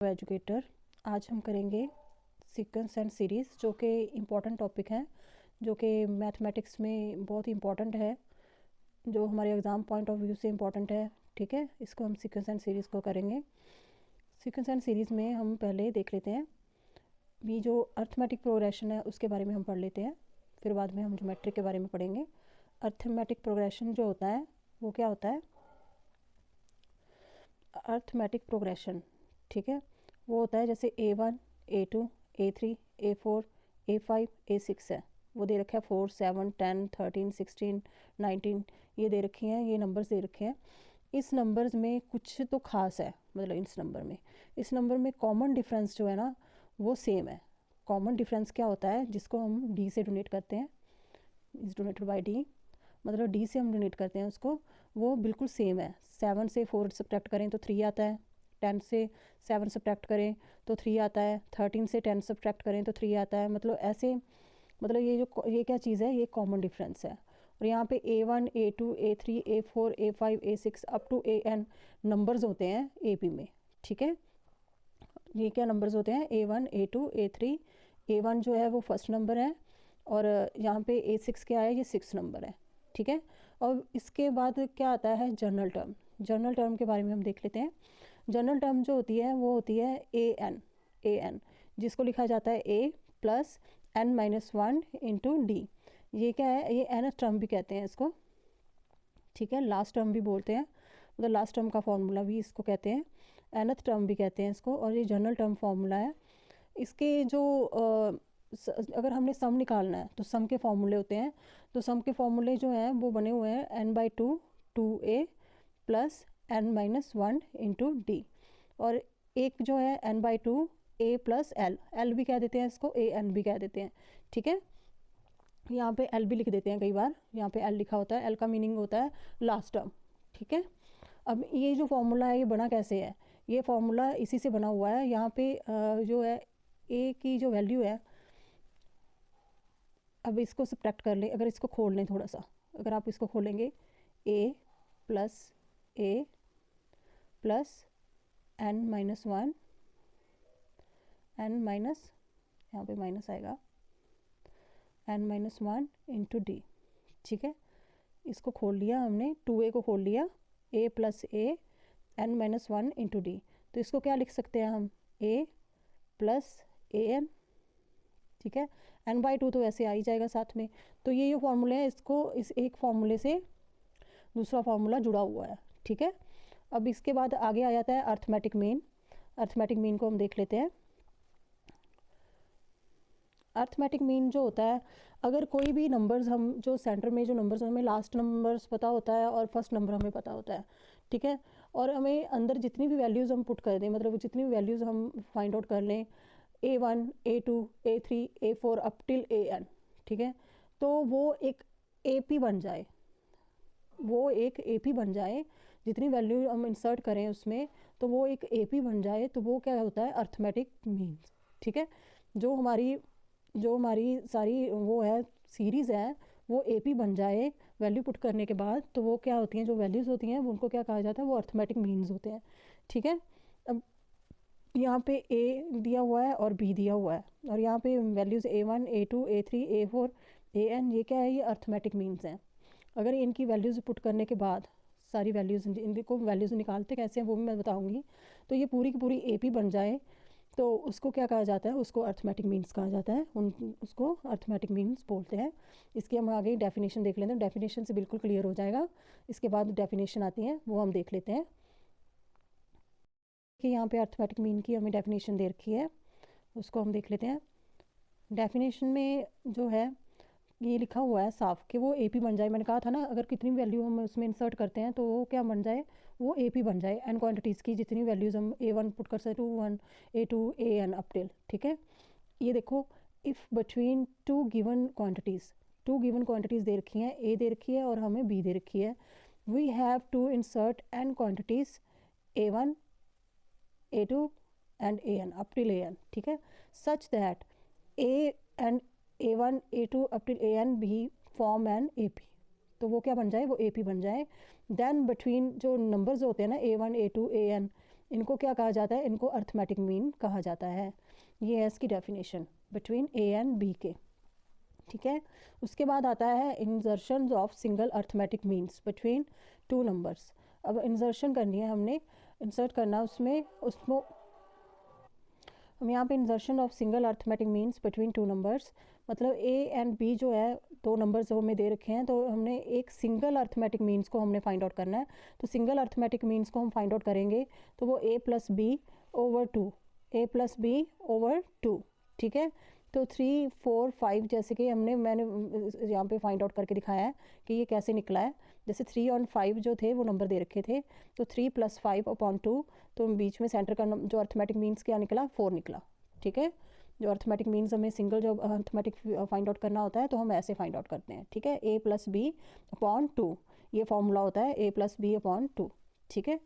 Educator. आज हम करेंगे सीक्वेंस एंड सीरीज़, जो कि इम्पॉर्टेंट टॉपिक है, जो कि मैथमेटिक्स में बहुत ही इम्पॉर्टेंट है, जो हमारे एग्ज़ाम पॉइंट ऑफ व्यू से इम्पॉर्टेंट है। ठीक है, इसको हम सीक्वेंस एंड सीरीज़ को करेंगे। सीक्वेंस एंड सीरीज़ में हम पहले देख लेते हैं, ये जो अर्थमेटिक प्रोग्रेशन है उसके बारे में हम पढ़ लेते हैं, फिर बाद में हम ज्योमेट्रिक के बारे में पढ़ेंगे। अर्थमेटिक प्रोग्रेशन जो होता है वो क्या होता है? अर्थमेटिक प्रोग्रेशन, ठीक है, वो होता है जैसे A1, A2, A3, A4, A5, A6 है, वो दे रखा है 4, 7, 10, 13, 16, 19, ये दे रखी हैं, ये नंबर्स दे रखे हैं। इस नंबर्स में कुछ तो खास है, मतलब इस नंबर में कॉमन डिफरेंस जो है ना वो सेम है। कॉमन डिफरेंस क्या होता है, जिसको हम डी से डोनेट करते हैं, इज डोनेटेड बाई डी, मतलब डी से हम डोनेट करते हैं उसको, वो बिल्कुल सेम है। 7 से 4 सब्ट्रैक्ट करें तो 3 आता है, 10 से 7 सब्ट्रैक्ट करें तो 3 आता है, 13 से 10 सब्ट्रैक्ट करें तो 3 आता है। मतलब ऐसे, मतलब ये क्या चीज़ है, ये कॉमन डिफरेंस है। और यहाँ पे A1, A2, A3, A4, A5, A6 up to AN numbers होते हैं AP में। ठीक है, ये क्या नंबर्स होते हैं? A1, A2, A3, A1 जो है वो फर्स्ट नंबर है, और यहाँ पे A6 क्या है, ये 6 नंबर है। ठीक है, और इसके बाद क्या आता है? General term. जनरल टर्म के बारे में हम देख लेते हैं। जनरल टर्म जो होती है वो होती है AN, जिसको लिखा जाता है A plus N-1 into D. ये क्या है? ये nth टर्म भी कहते हैं इसको। ठीक है, लास्ट टर्म भी बोलते हैं, मतलब लास्ट टर्म का फॉर्मूला भी इसको कहते हैं, nth टर्म भी कहते हैं इसको, और ये जनरल टर्म फॉर्मूला है। इसके जो अगर हमने सम निकालना है तो सम के फॉर्मूले होते हैं। तो सम के फॉर्मूले जो हैं वो बने हुए हैं n/2 2a plus N-1 into D, और एक जो है n/2 a प्लस एल भी कह देते हैं इसको, AN भी कह देते हैं। ठीक है, यहाँ पे एल भी लिख देते हैं, कई बार यहाँ पे एल लिखा होता है, एल का मीनिंग होता है लास्ट टर्म। ठीक है, अब ये जो फॉर्मूला है ये बना कैसे है? ये फॉर्मूला इसी से बना हुआ है। यहाँ पे जो है ए की जो वैल्यू है, अब इसको सब्ट्रैक्ट कर लें, अगर इसको खोल लें थोड़ा सा, अगर आप इसको खोलेंगे, ए प्लस N-1, N माइनस, यहाँ पे माइनस आएगा, N-1 इंटू डी। ठीक है, इसको खोल लिया हमने, 2a को खोल लिया, a plus N-1 into D. तो इसको क्या लिख सकते हैं हम? a plus AN। ठीक है, N/2 तो वैसे आ ही जाएगा साथ में। तो ये जो फॉर्मूले हैं, इसको इस एक फॉर्मूले से दूसरा फॉर्मूला जुड़ा हुआ है। ठीक है, अब इसके बाद आगे आ जाता है अर्थमेटिक मीन। अर्थमेटिक मीन को हम देख लेते हैं। अर्थमेटिक मीन जो होता है, अगर कोई भी नंबर्स, हम जो सेंटर में जो नंबर्स, हमें लास्ट नंबर्स पता होता है और फर्स्ट नंबर हमें पता होता है। ठीक है, और हमें अंदर जितनी भी वैल्यूज़ हम पुट कर दें, मतलब जितनी भी वैल्यूज़ हम फाइंड आउट कर लें, A1, A2, A3, A4 up till AN, ठीक है, तो वो एक AP बन जाए, जितनी वैल्यू हम इंसर्ट करें उसमें, तो वो एक AP बन जाए, तो वो क्या होता है? Arithmetic means. ठीक है, जो हमारी सारी वो है सीरीज़ है, वो AP बन जाए वैल्यू पुट करने के बाद, तो वो क्या होती हैं, जो वैल्यूज़ होती हैं उनको क्या कहा जाता है? वो अर्थमेटिक मीन्स होते हैं। ठीक है, अब यहाँ पे A दिया हुआ है और B दिया हुआ है, और यहाँ पे values A1, A2, A3, A4, AN, ये क्या है? ये अर्थमेटिक मीन्स हैं। अगर इनकी वैल्यूज़ पुट करने के बाद, सारी वैल्यूज़, इनको वैल्यूज़ निकालते कैसे हैं वो भी मैं बताऊँगी, तो ये पूरी की पूरी AP बन जाए, तो उसको क्या कहा जाता है? उसको अर्थमेटिक मीन्स कहा जाता है, उसको अर्थमेटिक मीन्स बोलते हैं। इसकी हम आगे डेफिनेशन देख लेते हैं, डेफिनेशन से बिल्कुल क्लियर हो जाएगा। इसके बाद डेफिनेशन आती है, वो हम देख लेते हैं कि यहाँ पे अर्थमेटिक मीन की हमें डेफिनेशन दे रखी है, उसको हम देख लेते हैं। डेफिनेशन में जो है ये लिखा हुआ है साफ कि वो AP बन जाए। मैंने कहा था ना, अगर कितनी वैल्यू हम उसमें इंसर्ट करते हैं तो वो क्या बन जाए? वो AP बन जाए, n क्वांटिटीज़ की जितनी वैल्यूज़ हम A1 पुट कर सकते, 1, A2, AN अप टिल। ठीक है, ये देखो, if between two given quantities दे रखी हैं, A दे रखी है और हमें B दे रखी है, we have to insert n quantities A1, A2 and AN up till AN। ठीक है, such that A and A1, A2 up till AN भी फॉर्म एन AP, तो वो क्या बन जाए? वो AP बन जाए। देन बिटवीन जो नंबर्स होते हैं ना, A1, A2, AN, इनको क्या कहा जाता है, इनको अर्थमेटिक मीन कहा जाता है। ये है इसकी definition between A and B के, ठीक है। उसके बाद आता है insertion of single arithmetic means between two numbers. अब इंजर्शन करनी है हमने, इंसर्ट करना उसमें हम यहाँ पे इंजर्शन of single arithmetic means between two numbers, मतलब ए एंड बी जो है दो नंबर्स जो हमें दे रखे हैं, तो हमने एक सिंगल अर्थमेटिक मीन्स को हमने फाइंड आउट करना है। तो सिंगल अर्थमेटिक मीन्स को हम फाइंड आउट करेंगे तो वो A plus B over two, A plus B over two, ठीक है। तो 3, 4, 5 जैसे कि मैंने यहाँ पे फाइंड आउट करके दिखाया है कि ये कैसे निकला है। जैसे 3 और 5 जो थे वो नंबर दे रखे थे, तो 3 + 5 अपॉन 2, तो बीच में सेंटर का जो अर्थमेटिक मीन्स क्या निकला, 4 निकला, ठीक है। जो अर्थमेटिक मीन्स हमें सिंगल जो अर्थमेटिक फाइंड आउट करना होता है तो हम ऐसे फाइंड आउट करते हैं, ठीक है। a + b अपॉन 2, ये फॉर्मूला होता है a + b अपॉन 2, ठीक है।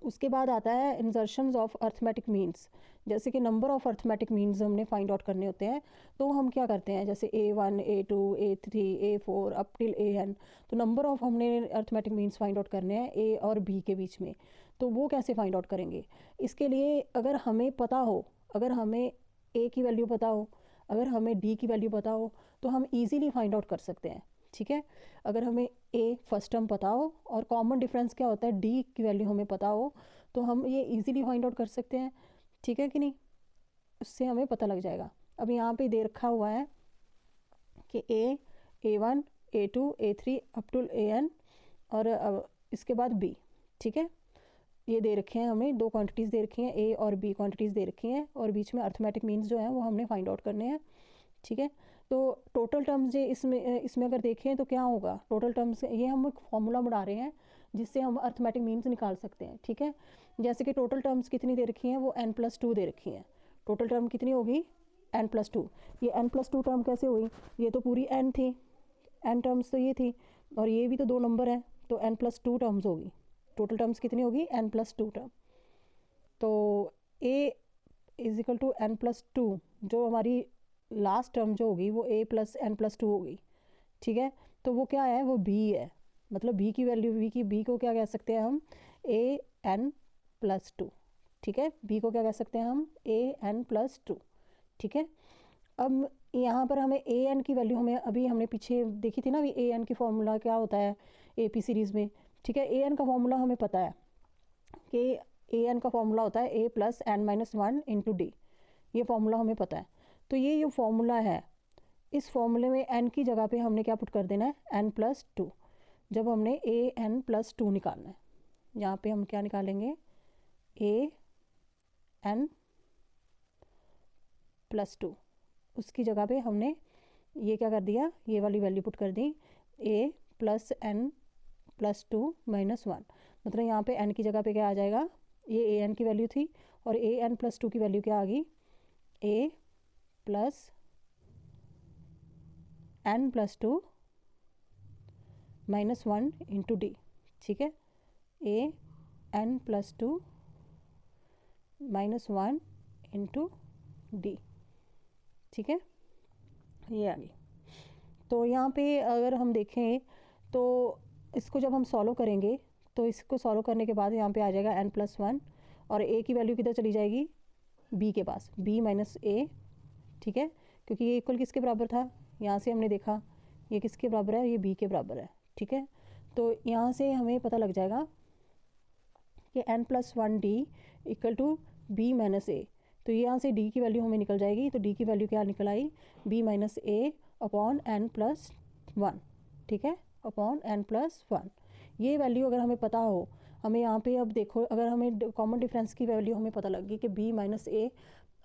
उसके बाद आता है इंजर्शंस ऑफ अर्थमेटिक मीन्स, जैसे कि नंबर ऑफ अर्थमेटिक मीन्स हमने फाइंड आउट करने होते हैं, तो हम क्या करते हैं, जैसे A1, A2, A3, A4 up till AN, तो नंबर ऑफ हमने अर्थमेटिक मीन्स फाइंड आउट करने हैं A और B के बीच में। तो वो कैसे फाइंड आउट करेंगे, इसके लिए अगर हमें पता हो, अगर हमें A की वैल्यू पता हो, अगर हमें D की वैल्यू पता हो, तो हम ईजिली फाइंड आउट कर सकते हैं, ठीक है। अगर हमें A फर्स्ट टर्म पता हो और कॉमन डिफरेंस क्या होता है D की वैल्यू हमें पता हो, तो हम ये इजीली फाइंड आउट कर सकते हैं, ठीक है कि नहीं, उससे हमें पता लग जाएगा। अब यहाँ पे दे रखा हुआ है कि A1, A2, A3 up to AN और इसके बाद B, ठीक है। ये दे रखे हैं, हमें दो क्वांटिटीज़ दे रखी हैं, A और B क्वांटिटीज़ दे रखी हैं, और बीच में अर्थमेटिक मीन्स जो हैं वो हमने फाइंड आउट करने हैं, ठीक है। तो टोटल टर्म्स ये इसमें अगर देखें तो क्या होगा, टोटल टर्म्स ये हम एक फॉर्मूला बना रहे हैं जिससे हम अर्थमेटिक मीन्स निकाल सकते हैं, ठीक है। जैसे कि टोटल टर्म्स कितनी दे रखी हैं, वो n+2 दे रखी हैं। टोटल टर्म कितनी होगी, n+2। ये n+2 टर्म कैसे हुई, ये तो पूरी n थी, n टर्म्स तो ये थी, और ये भी तो दो नंबर हैं, तो n+2 टर्म्स होगी। टोटल टर्म्स कितनी होगी, n+2 टर्म। तो a = n+2, जो हमारी लास्ट टर्म जो होगी वो a + n+2 होगी, ठीक है। तो वो क्या है, वो b है, मतलब b की वैल्यू, b को क्या कह सकते हैं हम, an+2, ठीक है। b को क्या कह सकते हैं हम, an+2, ठीक है। अब यहाँ पर हमें an की वैल्यू, हमें अभी हमने पीछे देखी थी ना, अभी an की फॉर्मूला क्या होता है AP सीरीज़ में, ठीक है। an का फॉर्मूला हमें पता है कि an का फॉर्मूला होता है a + n-1 × d, ये फॉर्मूला हमें पता है। तो ये जो फॉर्मूला है, इस फॉर्मूले में n की जगह पे हमने क्या पुट कर देना है, n+2, जब हमने an+2 निकालना है। यहाँ पे हम क्या निकालेंगे, an+2, उसकी जगह पे हमने ये क्या कर दिया, ये वाली वैल्यू पुट कर दी, a + n+2 - 1, मतलब यहाँ पे n की जगह पे क्या आ जाएगा, ये an की वैल्यू थी, और an+2 की वैल्यू क्या आ गई, a + n+2 - 1 × d, ठीक है। an+2 - 1 × d, ठीक है, ये आ गई। तो यहाँ पे अगर हम देखें तो इसको जब हम सॉल्व करेंगे, तो इसको सॉल्व करने के बाद यहाँ पे आ जाएगा n+1, और a की वैल्यू किधर चली जाएगी, b के पास, b - a, ठीक है, क्योंकि ये इक्वल किसके बराबर था, यहाँ से हमने देखा ये किसके बराबर है, ये b के बराबर है, ठीक है। तो यहाँ से हमें पता लग जाएगा कि n+1d = b - a, तो यहाँ से d की वैल्यू हमें निकल जाएगी, तो d की वैल्यू क्या निकल आई, b - a अपॉन n+1, ठीक है, अपॉन n+1। ये वैल्यू अगर हमें पता हो, हमें यहाँ पे अब देखो, अगर हमें कॉमन डिफरेंस की वैल्यू हमें पता लग गई कि b - a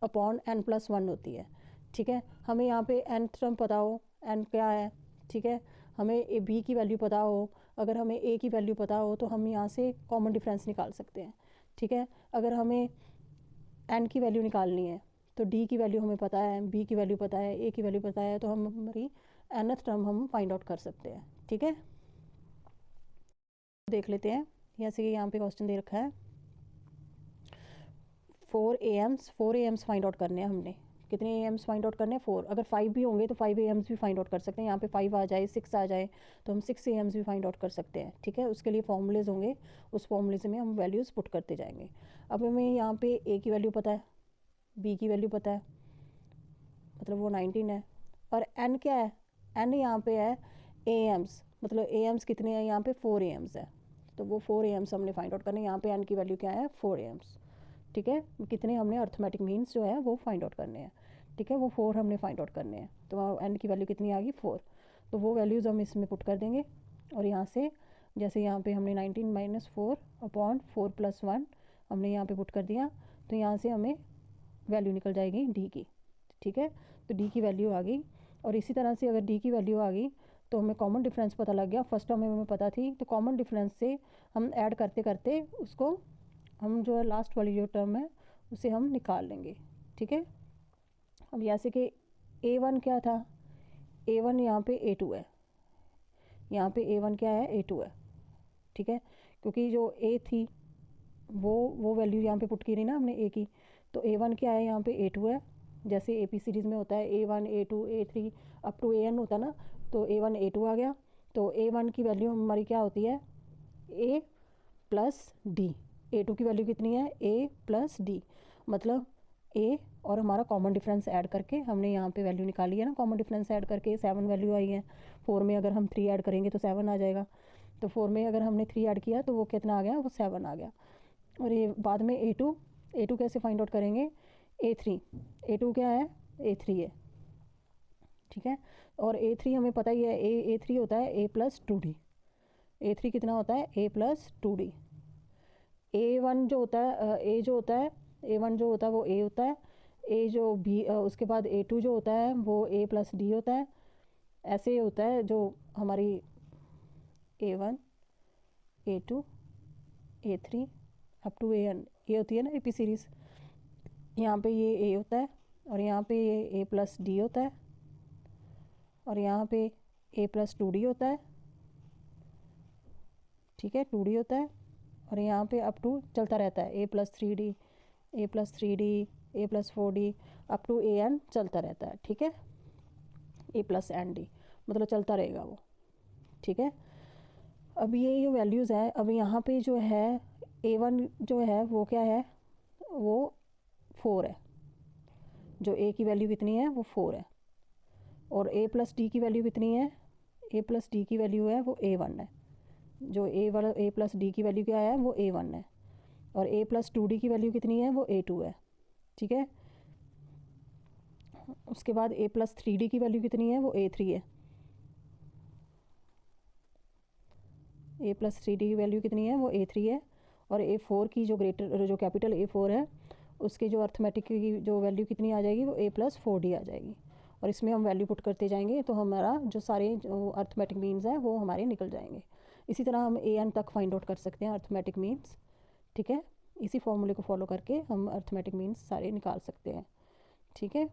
अपॉन n+1 होती है, ठीक है। हमें यहाँ पे n टर्म पता हो, n क्या है, ठीक है, हमें b की वैल्यू पता हो, अगर हमें a की वैल्यू पता हो, तो हम यहाँ से कॉमन डिफरेंस निकाल सकते हैं, ठीक है। अगर हमें n की वैल्यू निकालनी है, तो d की वैल्यू हमें पता है, b की वैल्यू पता है, a की वैल्यू पता है, तो हम हमारी nth टर्म हम फाइंड आउट कर सकते हैं, ठीक है। देख लेते हैं, जैसे कि यहाँ पे क्वेश्चन दे रखा है 4 AMs फाइंड आउट करने हैं हमने, कितने ए एम्स फाइंड आउट करने हैं 4। अगर 5 भी होंगे तो 5 ए एम्स भी फाइंड आउट कर सकते हैं। यहाँ पे 5 आ जाए 6 आ जाए तो हम 6 ए एम्स भी फाइंड आउट कर सकते हैं। ठीक है, उसके लिए फॉर्मूलेज होंगे, उस फॉर्मूले में हम वैल्यूज़ पुट करते जाएंगे। अब हमें यहाँ पे ए की वैल्यू पता है, बी की वैल्यू पता है, मतलब वो 19 है। और एन क्या है, एन यहाँ पे है ए एम्स, मतलब ए एम्स कितने हैं यहाँ पे 4 ए एम्स है, तो वो 4 ए एम्स हमने फाइंड आउट करने। यहाँ पे एन की वैल्यू क्या है 4 ए एम्स। ठीक है, कितने हमने अर्थमेटिक मीन्स जो है वो फाइंड आउट करने हैं। ठीक है, वो 4 हमने फाइंड आउट करने हैं। तो एन की वैल्यू कितनी आ गई 4, तो वो वैल्यूज़ हम इसमें पुट कर देंगे। और यहाँ से जैसे यहाँ पे हमने 19 - 4 अपॉन 4 + 1 हमने यहाँ पे पुट कर दिया, तो यहाँ से हमें वैल्यू निकल जाएगी डी की। ठीक है, तो डी की वैल्यू आ गई। और इसी तरह से अगर डी की वैल्यू आ गई तो हमें कॉमन डिफरेंस पता लग गया। फर्स्ट टर्म हमें पता थी, तो कॉमन डिफरेंस से हम ऐड करते करते उसको हम जो है लास्ट वाली जो टर्म है उसे हम निकाल लेंगे। ठीक है, अब जैसे कि A1 क्या था, A1 यहाँ पे A2 है, यहाँ पे A1 क्या है A2 है। ठीक है, क्योंकि जो A थी वो वैल्यू यहाँ पे पुट की रही ना हमने A की, तो A1 क्या है यहाँ पे A2 है। जैसे AP सीरीज़ में होता है A1 A2 A3 up to AN होता है ना, तो A1 A2 आ गया। तो A1 की वैल्यू हमारी क्या होती है A + D। A2 की वैल्यू कितनी है A + D, मतलब A और हमारा कॉमन डिफरेंस ऐड करके हमने यहाँ पे वैल्यू निकाली है ना। कॉमन डिफरेंस ऐड करके 7 वैल्यू आई है। 4 में अगर हम 3 ऐड करेंगे तो 7 आ जाएगा, तो 4 में अगर हमने 3 ऐड किया तो वो कितना आ गया, वो 7 आ गया। और ये बाद में A2 कैसे फाइंड आउट करेंगे A3, A2 क्या है A3 है। ठीक है, और A3 हमें पता ही है A3 होता है A + 2D। A3 कितना होता है A + 2D। A1 जो होता है A जो होता है A1 जो होता है वो A होता है, A जो B उसके बाद A2 जो होता है वो A + D होता है। ऐसे होता है जो हमारी A1 A2 A3 up to AN ये होती है ना AP सीरीज़। यहाँ पे ये A होता है और यहाँ पे ये A + D होता है और यहाँ पे A + 2D होता है। ठीक है, 2D होता है और यहाँ पे अप टू चलता रहता है A + 3D A + 3D A + 4D up to AN चलता रहता है। ठीक है, A + ND मतलब चलता रहेगा वो। ठीक है, अब ये जो वैल्यूज़ है, अब यहाँ पे जो है A1 जो है वो क्या है, वो 4 है। जो A की वैल्यू कितनी है वो 4 है। और A + D की वैल्यू कितनी है, A + D की वैल्यू है वो A1 है। जो A + D की वैल्यू क्या है वो A1 है। और A + 2D की वैल्यू कितनी है वो A2 है। ठीक है, उसके बाद A + 3D की वैल्यू कितनी है वो A3 है। A + 3D की वैल्यू कितनी है वो A3 है। और A4 की जो कैपिटल A4 है उसकी जो अर्थमेटिक की जो वैल्यू कितनी आ जाएगी वो A + 4D आ जाएगी। और इसमें हम वैल्यू पुट करते जाएंगे तो हमारा जो सारे जो अर्थमेटिक मीन्स हैं वो हमारे निकल जाएंगे। इसी तरह हम AN तक फाइंड आउट कर सकते हैं अर्थमेटिक मीन्स। ठीक है, इसी फॉर्मूले को फॉलो करके हम अर्थमेटिक मीन्स सारे निकाल सकते हैं। ठीक है।